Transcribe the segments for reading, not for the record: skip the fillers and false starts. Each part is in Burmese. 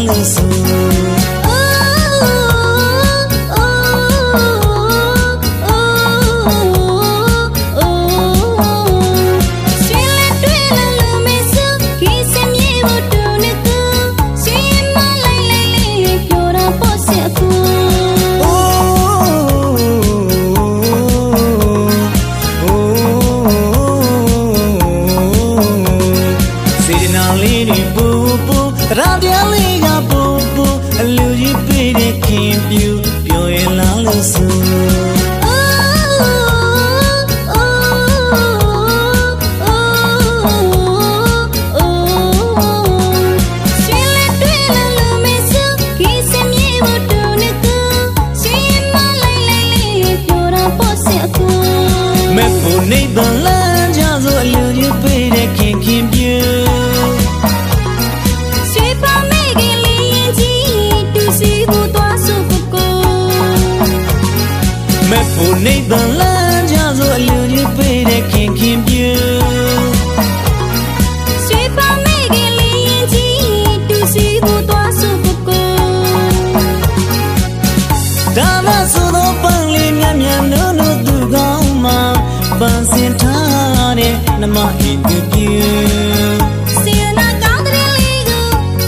လို့ဆိုရာပြလေးကပူပူအလူကြီးပေးတဲ့ခင်ပြူပြောရင်လားလို့ဆိုမဲ့ဖို့နေပန်လန်းကြဆိုအလူကြီးပေးတဲ့ခင်ပြူမဲ့ဖို့နေပန်လန်းကြဆိုအလူကြီးပေးတဲ့ခင်ပြူရွှေပါမေကလေးရင်ကြီးတူစီကိုသွားဆိုကိုဒါမဆိုတော့ပန်းလေးမြမြနိုးနိုးသူကောင်းမှပန်းစင်ထားတဲ့နမအင်တူပြူစီနာကောင်းတဲ့လေးကို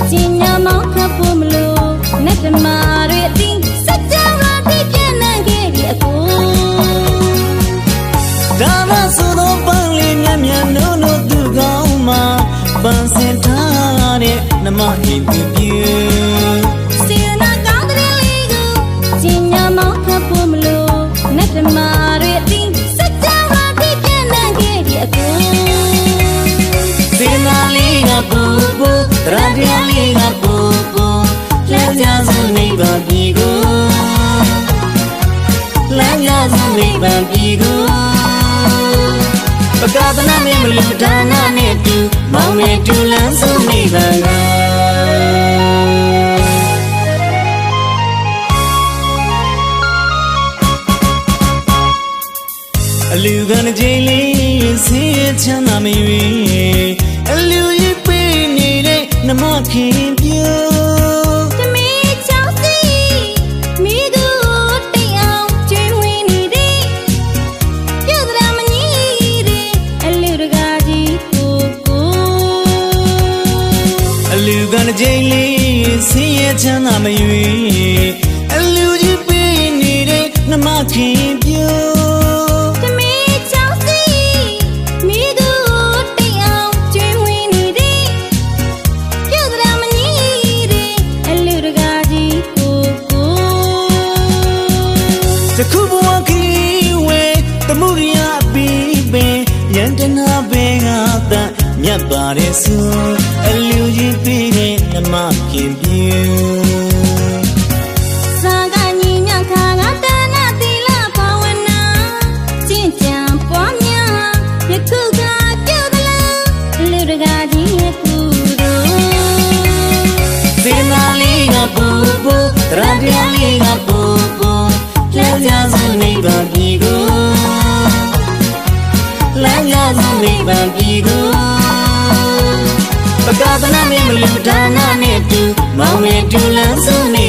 ကျင်ညာမောင်းခပ်ဖို့မလို့နဲ့တမာတွေအတင်းစက်ကြဝဠာပြည့်ပြန့်နှံ့ခဲ့ဒီအကိုဒါမဆိုတော့ပန်းလေးမြမြနိုးနိုးသူကောင်းမှပန်းစင်ထားတဲ့နမအင်တူပြူစီနာကောင်းတဲ့လေးကိုကျင်ညာမောင်းခပ်ဖို့မလို့နဲ့တမာတွေအတင်းစက်ကြဝဠာပြည့်ပြန့်နှံ့ခဲ့ဒီအကိုစီနာလေးကပူပူရာပြလေးကပူပူလမ်းကြစုနေပါပြီကိုလမ်းကြစုနေပါပြီကိုပကသနာမင်းမလူဒါနနဲ့တူမောင်နဲ့တူလမ်းစုနေပါကအလူကန်ကြိမ်လေးဆင်းရဲချမ်းသာမရွေအလူကြီးပေးနေတဲ့နမခင်ပြူသမီးချောင်းစီမိသူတိတ်အောင်ကျွေးဝင်နေတဲ့ပြုတ်လာမကြီးတဲ့အလူတကာကြီးကိုအလူကန်ကြိမ်လေးဆင်းရဲချမ်းသာမရွေအလူကြီးပေးနေတဲ့နမခင်ပြူတခုဘဝခီဝဲတမှုရပီးပင်ယန္တနာဘေကတမြတ်ပါတယ်ဆိုအလူကြီးပေးတဲ့နမခင်ပြူစာကညီညခါငါတဏသီလဘာဝနာကျင့်ကြံပွားများယခုကပြုတ်သလားလူတကာကြီးရဲ့ကုသိုလ်စေနာလေးကပူပူတရပြလေးကပူပူလမ်းကြစုနေပါပြီကိုလမ်းကြစုနေပါပြီကိုပကသနာမင်းမလူဒါနနဲ့တူမောင်နဲ့တူလမ်းစုနေ